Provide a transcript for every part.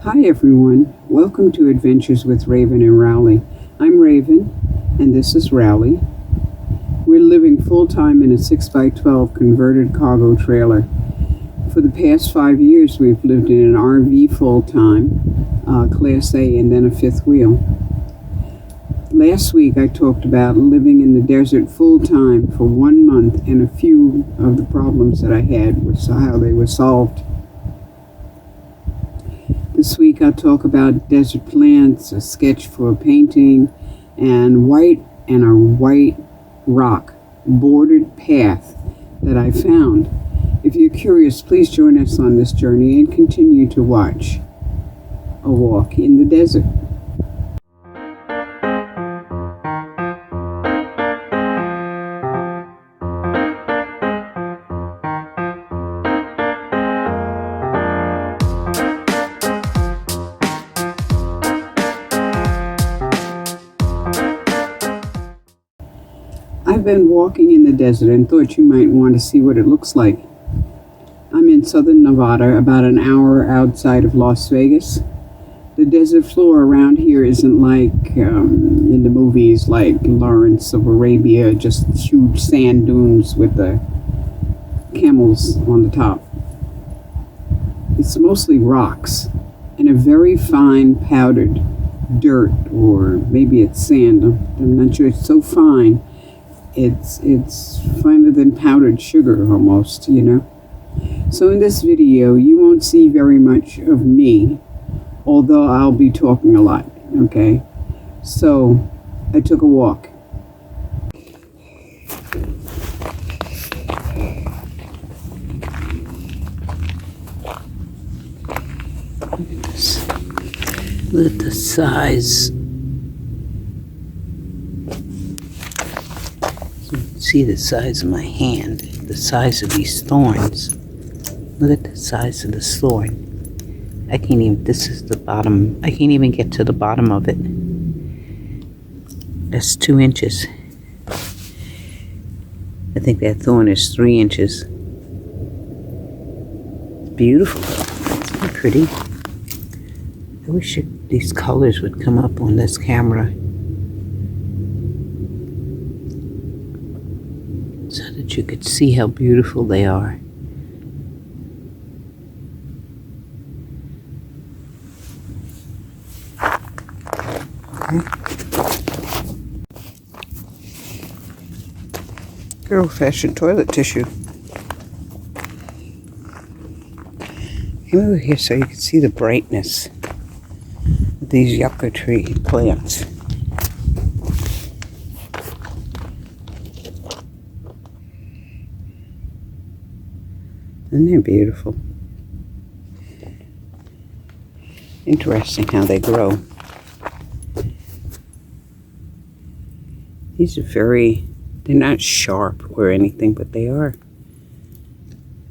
Hi everyone, welcome to Adventures with Raven and Rowley. I'm Raven, and this is Rowley. We're living full-time in a 6x12 converted cargo trailer. For the past 5 years, we've lived in an RV full-time, Class A, and then a fifth wheel. Last week, I talked about living in the desert full-time for 1 month, and a few of the problems that I had were how they were solved. This week I'll talk about desert plants, a sketch for a painting, and a white rock bordered path that I found. If you're curious, please join us on this journey and continue to watch a walk in the desert. I've been walking in the desert and thought you might want to see what it looks like. I'm in southern Nevada, about an hour outside of Las Vegas. The desert floor around here isn't like in the movies like Lawrence of Arabia, just huge sand dunes with the camels on the top. It's mostly rocks and a very fine powdered dirt, or maybe it's sand. I'm not sure. It's so fine. It's finer than powdered sugar almost, you know. So in this video, you won't see very much of me, although I'll be talking a lot, okay? So I took a walk. Look at the size. See the size of my hand, the size of these thorns. Look at the size of this thorn. This is the bottom. I can't even get to the bottom of it. That's 2 inches. I think that thorn is 3 inches. It's beautiful. It's pretty. I wish these colors would come up on this camera, so that you could see how beautiful they are. Okay. Good old-fashioned toilet tissue. Come over here so you can see the brightness of these yucca tree plants. Isn't that beautiful? Interesting how they grow. These are they're not sharp or anything, but they are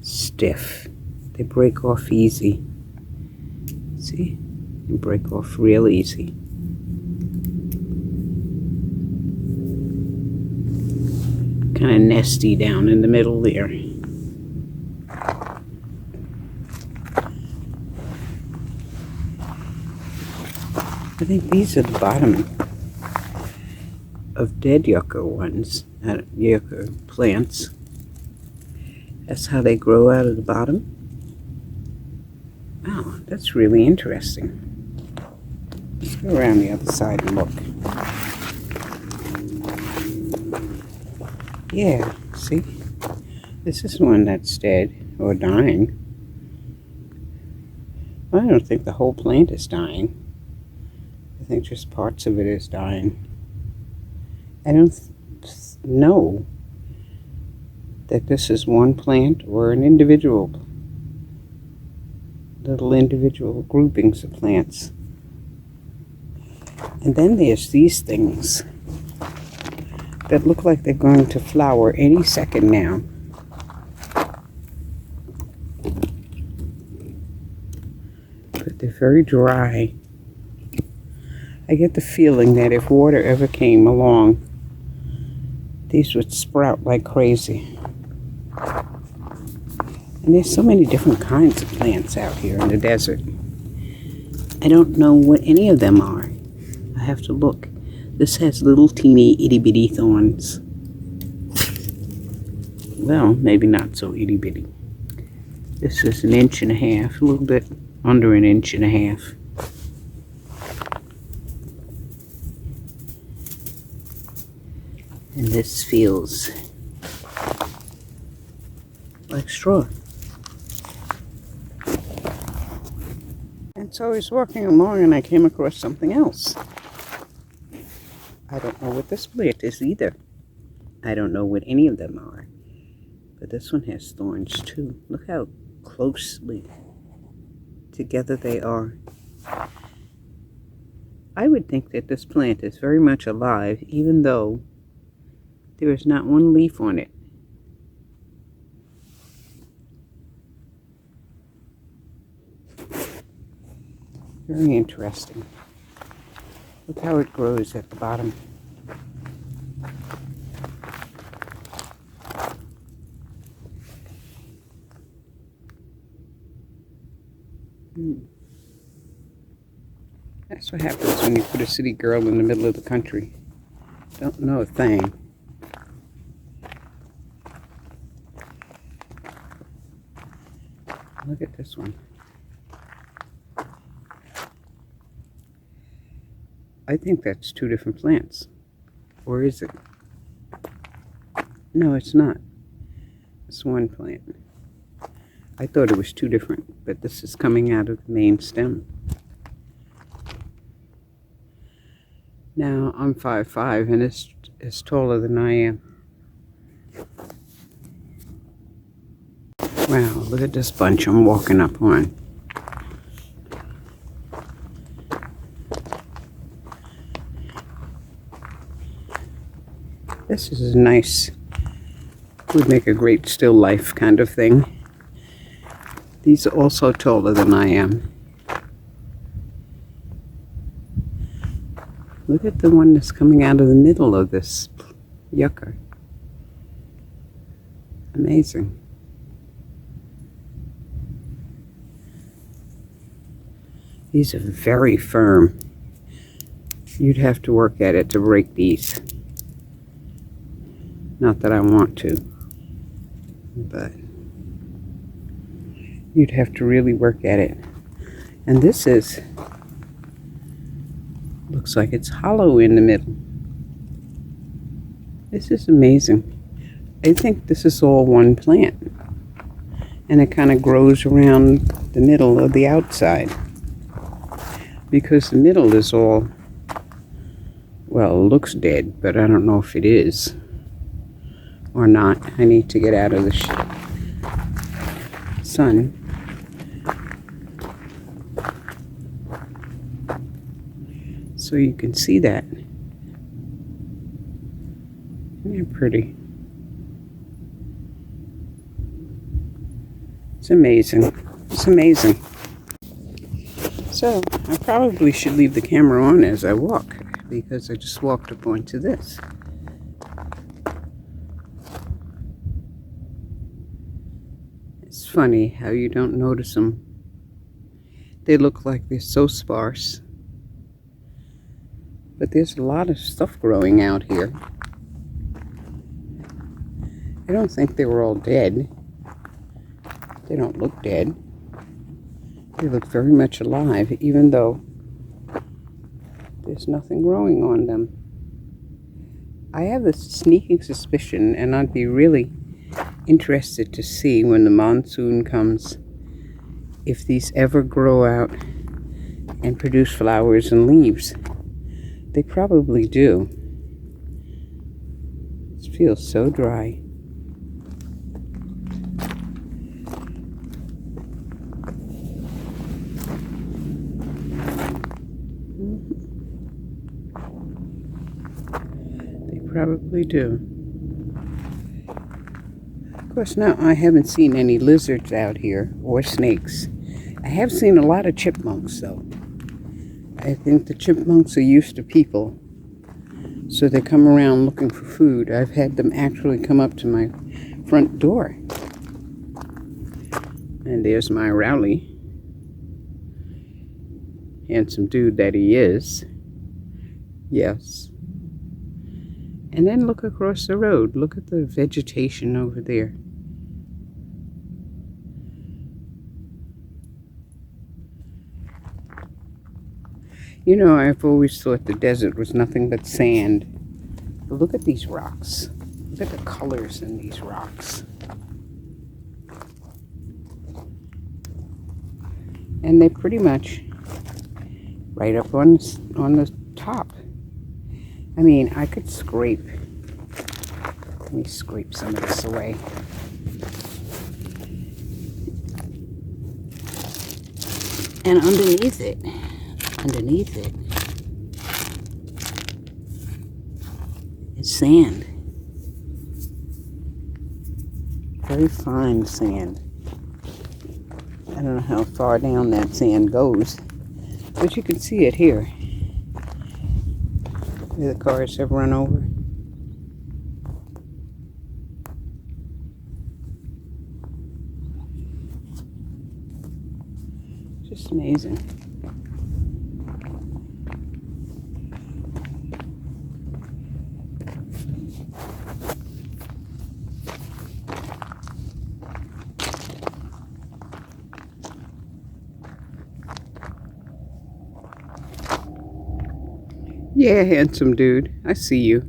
stiff. They break off easy. See? They break off real easy. Kind of nesty down in the middle there. I think these are the bottom of dead yucca yucca plants. That's how they grow out of the bottom. Wow, that's really interesting. Let's go around the other side and look. Yeah, see? This is one that's dead or dying. Well, I don't think the whole plant is dying. I think just parts of it is dying. I don't know that this is one plant or an individual, little individual groupings of plants. And then there's these things that look like they're going to flower any second now. But they're very dry. I get the feeling that if water ever came along, these would sprout like crazy. And there's so many different kinds of plants out here in the desert. I don't know what any of them are. I have to look. This has little teeny itty bitty thorns. Well, maybe not so itty bitty. This is 1.5 inches, a little bit under 1.5 inches. And this feels like straw. And so I was walking along and I came across something else. I don't know what this plant is either. I don't know what any of them are. But this one has thorns too. Look how closely together they are. I would think that this plant is very much alive, even though there is not one leaf on it. Very interesting. Look how it grows at the bottom. That's what happens when you put a city girl in the middle of the country. Don't know a thing. Look at this one. I think that's 2 different plants. Or is it? No, it's not. It's one plant. I thought it was 2 different, but this is coming out of the main stem. Now, I'm 5'5", and it's taller than I am. Wow, look at this bunch I'm walking up on. This is nice. Would make a great still life kind of thing. These are also taller than I am. Look at the one that's coming out of the middle of this yucca. Amazing. These are very firm. You'd have to work at it to break these. Not that I want to, but you'd have to really work at it. And this looks like it's hollow in the middle. This is amazing. I think this is all one plant. And it kind of grows around the middle of the outside. Because the middle is all, well, it looks dead, but I don't know if it is or not. I need to get out of the sun. So you can see that. Isn't that pretty? It's amazing. It's amazing. So I probably should leave the camera on as I walk, because I just walked up onto this. It's funny how you don't notice them. They look like they're so sparse. But there's a lot of stuff growing out here. I don't think they were all dead. They don't look dead. They look very much alive, even though there's nothing growing on them. I have this sneaking suspicion, and I'd be really interested to see when the monsoon comes if these ever grow out and produce flowers and leaves. They probably do. It feels so dry. They probably do. Of course, now I haven't seen any lizards out here or snakes. I have seen a lot of chipmunks, though. I think the chipmunks are used to people, so they come around looking for food. I've had them actually come up to my front door. And there's my Rowley. handsome dude that he is. Yes. And then look across the road. Look at the vegetation over there. You know, I've always thought the desert was nothing but sand. But look at these rocks. Look at the colors in these rocks. And they're pretty much right up on the top. I mean, I could scrape. Let me scrape some of this away. And underneath it, is sand. Very fine sand. I don't know how far down that sand goes, but you can see it here, where the cars have run over. Just amazing. Yeah, handsome dude. I see you.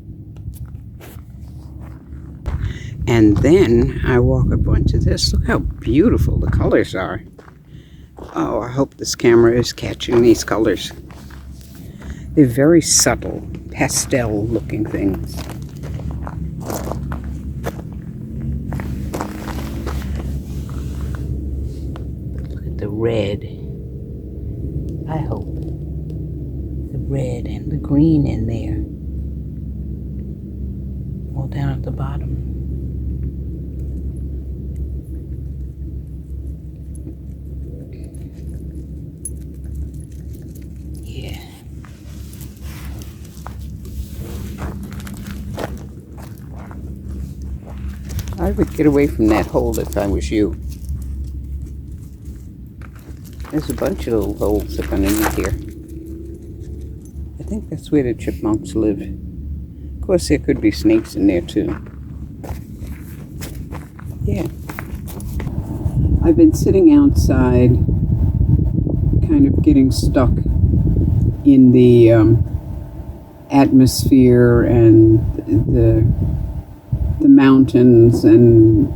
And then I walk up onto this. Look how beautiful the colors are. Oh, I hope this camera is catching these colors. They're very subtle, pastel-looking things. Look at the red. I hope. Red and the green in there, all down at the bottom. Yeah. I would get away from that hole if I was you. There's a bunch of little holes up underneath here. I think that's where the chipmunks live. Of course, there could be snakes in there too. Yeah. I've been sitting outside, kind of getting stuck in the atmosphere and the mountains and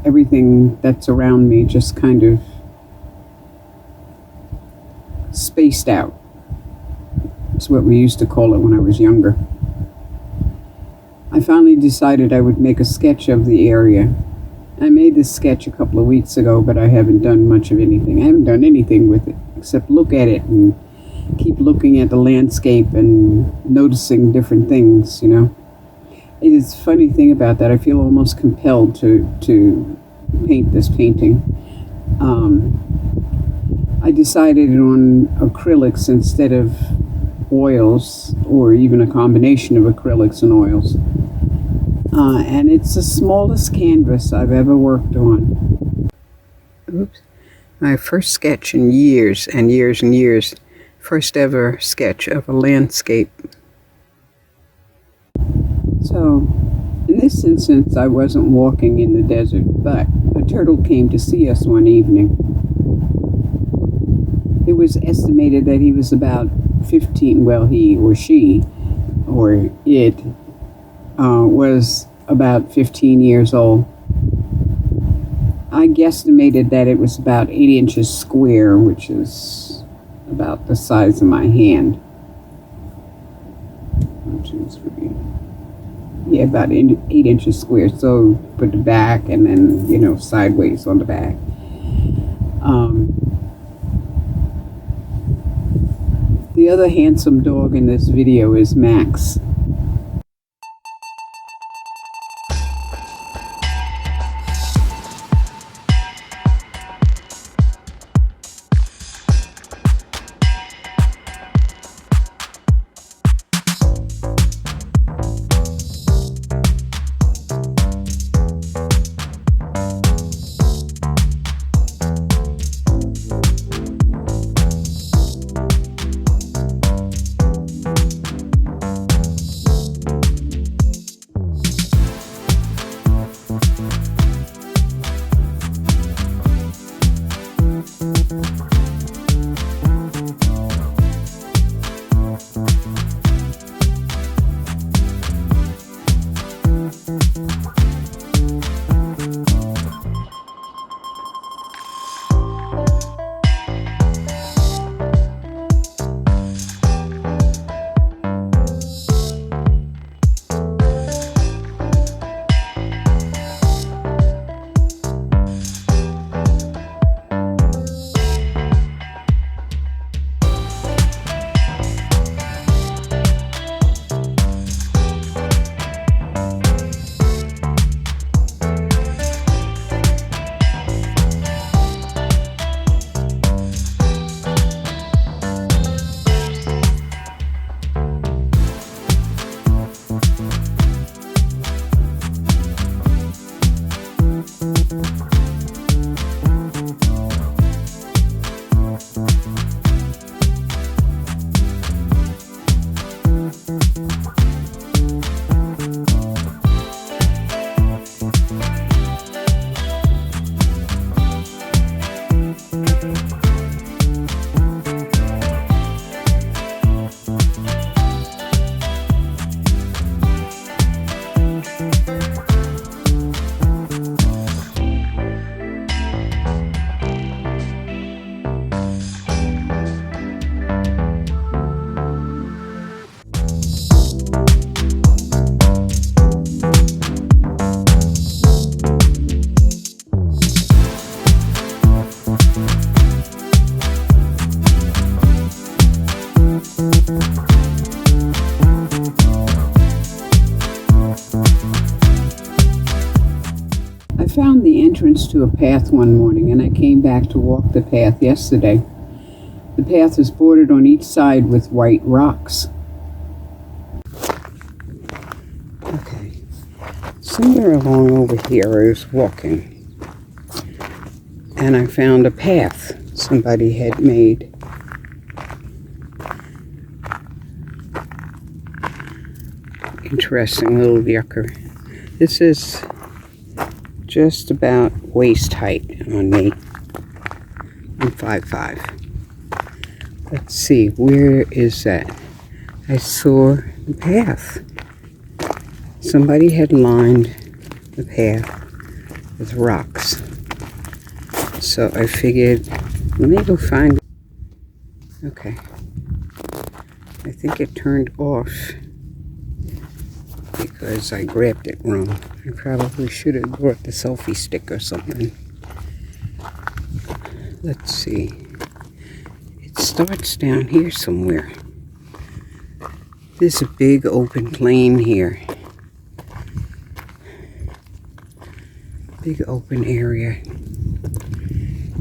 everything that's around me, just kind of spaced out. It's what we used to call it when I was younger. I finally decided I would make a sketch of the area. I made this sketch a couple of weeks ago, but I haven't done much of anything. I haven't done anything with it except look at it and keep looking at the landscape and noticing different things, you know. It is a funny thing about that. I feel almost compelled to paint this painting. I decided on acrylics instead of oils, or even a combination of acrylics and oils. And it's the smallest canvas I've ever worked on. Oops. My first sketch in years and years and years. First ever sketch of a landscape. So, in this instance, I wasn't walking in the desert, but a turtle came to see us one evening. It was estimated that he was about 15, well, he or she, or it, was about 15 years old. I guesstimated that it was about 8 inches square, which is about the size of my hand. 1, 2, 3. Yeah, about 8 inches square. So put the back and then, you know, sideways on the back. The other handsome dog in this video is Max. I found the entrance to a path one morning, and I came back to walk the path yesterday. The path is bordered on each side with white rocks. Okay, somewhere along over here I was walking, and I found a path somebody had made. Interesting little yucca. This is just about waist height on me. I'm 5'5". Let's see, where is that? I saw the path. Somebody had lined the path with rocks. So I figured, let me go find it. Okay. I think it turned off because I grabbed it wrong. I probably should have brought the selfie stick or something. Let's see. It starts down here somewhere. There's a big open plain here. Big open area.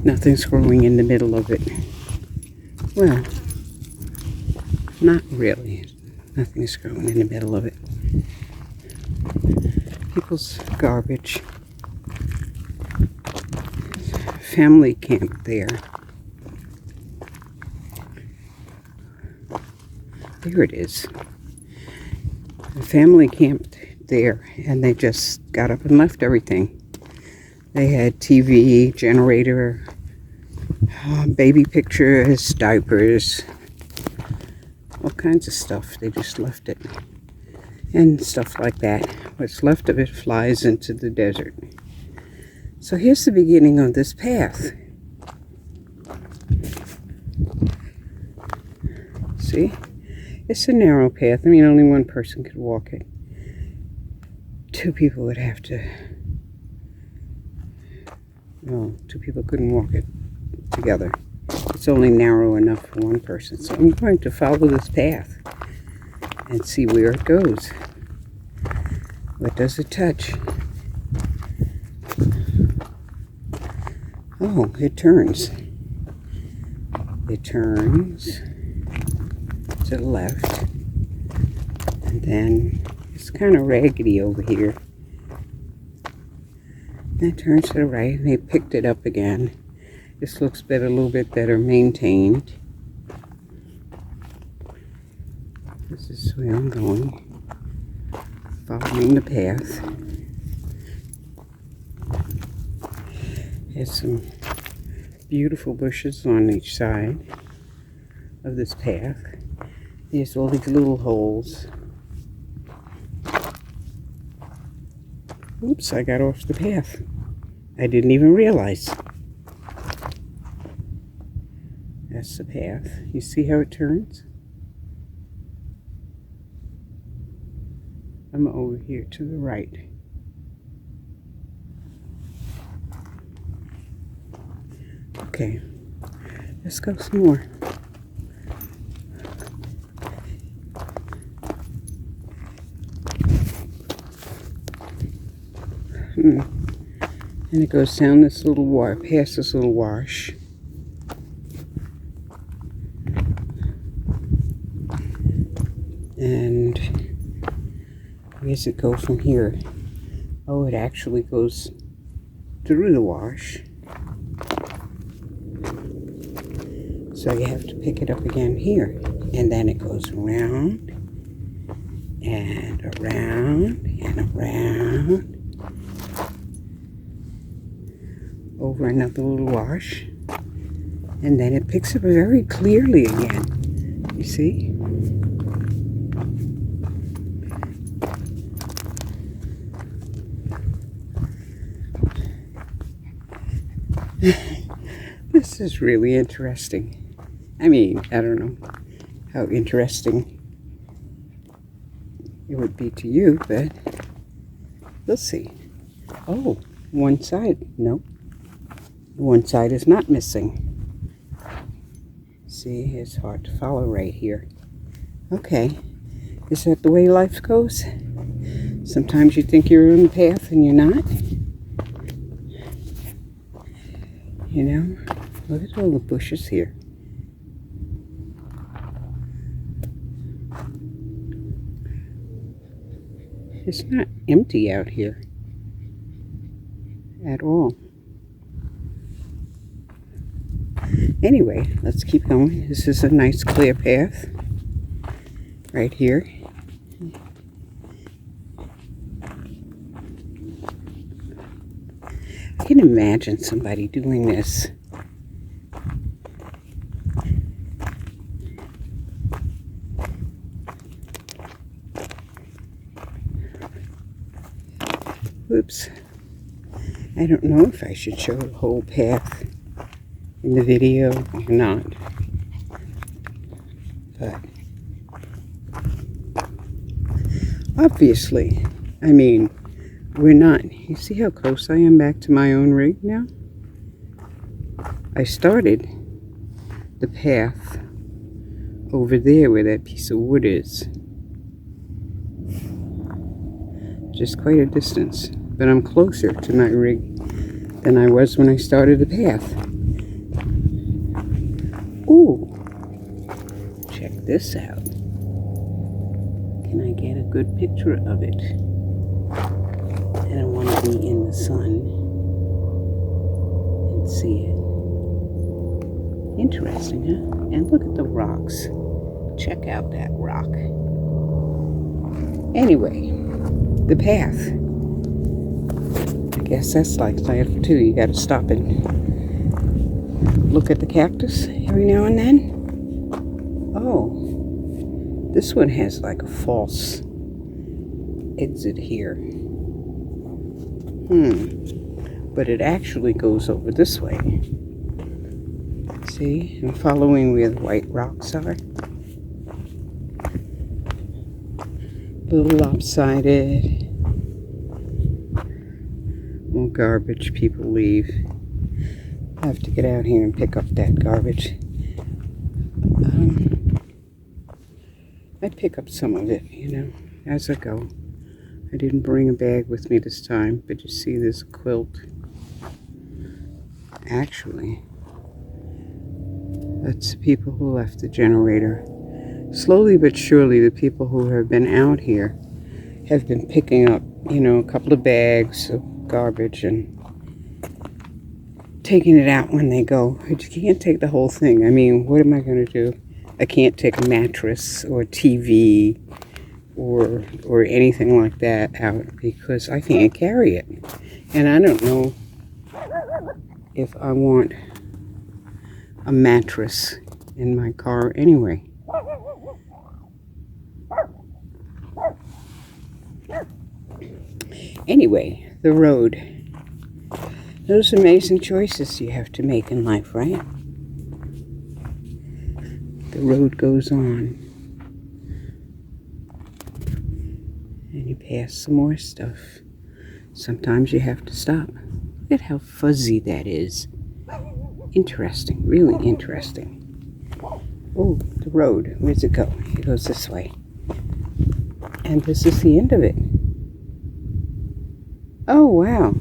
Nothing's growing in the middle of it. Well, not really. Nothing's growing in the middle of it. People's garbage. Family camp there. There it is. The family camped there, and they just got up and left everything. They had TV, generator, baby pictures, diapers, all kinds of stuff. They just left it. And stuff like that. What's left of it flies into the desert. So here's the beginning of this path. See? It's a narrow path. I mean, only one person could walk it. Two people would have to... Well, two people couldn't walk it together. It's only narrow enough for one person. So I'm going to follow this path and see where it goes. What does it touch? Oh, it turns. It turns to the left. And then it's kind of raggedy over here. And it turns to the right, and they picked it up again. This looks better, a little bit better maintained. This is where I'm going, following the path. There's some beautiful bushes on each side of this path. There's all these little holes. Oops, I got off the path. I didn't even realize. That's the path. You see how it turns? I'm over here to the right. Okay, let's go some more. And it goes down this little wash, past this little wash. And where does it go from here? Oh, it actually goes through the wash. So you have to pick it up again here. And then it goes around and around and around. Over another little wash. And then it picks up very clearly again. You see? This is really interesting. I mean, I don't know how interesting it would be to you, but we'll see. Oh, one side, no. One side is not missing. See, it's hard to follow right here. Okay, is that the way life goes? Sometimes you think you're on the path and you're not. You know, look at all the bushes here. It's not empty out here at all. Anyway, let's keep going. This is a nice clear path right here. I can imagine somebody doing this. Whoops. I don't know if I should show the whole path in the video or not. But obviously, I mean, we're not. You see how close I am back to my own rig now? I started the path over there where that piece of wood is. Just quite a distance. But I'm closer to my rig than I was when I started the path. Ooh, check this out. Can I get a good picture of it? I don't want to be in the sun and see it. Interesting, huh? And look at the rocks. Check out that rock. Anyway, the path. I guess that's like life too. You got to stop and look at the cactus every now and then. Oh, this one has like a false exit here. But it actually goes over this way. See, I'm following where the white rocks are. A little lopsided. More garbage people leave. I have to get out here and pick up that garbage. I pick up some of it, you know, as I go. I didn't bring a bag with me this time, but you see there's a quilt. Actually, that's the people who left the generator. Slowly but surely, the people who have been out here have been picking up, you know, a couple of bags of garbage and taking it out when they go. But you can't take the whole thing. I mean, what am I going to do? I can't take a mattress or a TV or anything like that out because I can't carry it. And I don't know if I want a mattress in my car anyway. Anyway, the road. Those amazing choices you have to make in life, right? The road goes on. And you pass some more stuff. Sometimes you have to stop. Look at how fuzzy that is. Interesting, really interesting. Oh, the road. Where does it go? It goes this way. And this is the end of it. Oh, wow.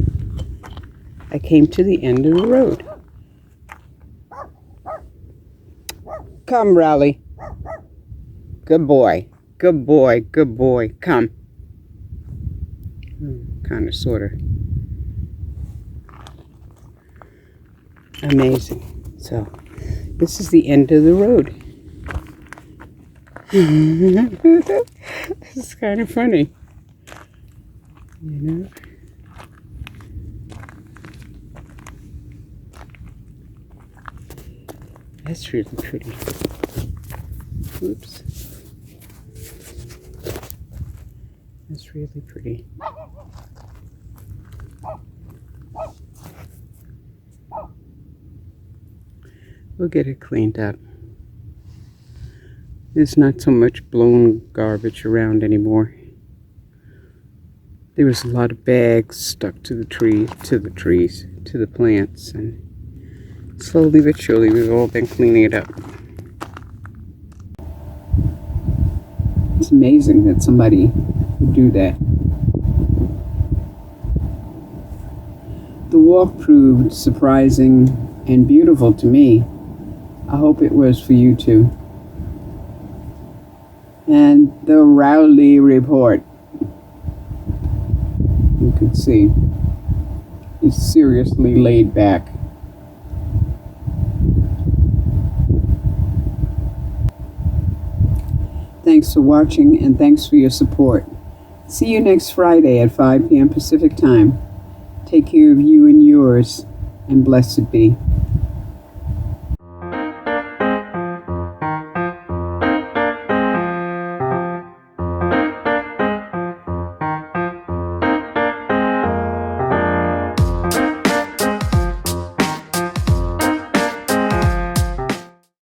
I came to the end of the road. Come, Rowley. Good boy. Good boy. Good boy. Come. Kind of, sort of. Amazing. So, this is the end of the road. This is kind of funny. You know? That's really pretty. Oops. That's really pretty. We'll get it cleaned up. There's not so much blown garbage around anymore. There was a lot of bags stuck to the trees, to the plants, and slowly but surely we've all been cleaning it up. It's amazing that somebody would do that. The walk proved surprising and beautiful to me. I hope it was for you too. And the Rowley report, you could see, is seriously laid back. Thanks for watching, and thanks for your support. See you next Friday at 5 p.m. Pacific Time. Take care of you and yours, and blessed be.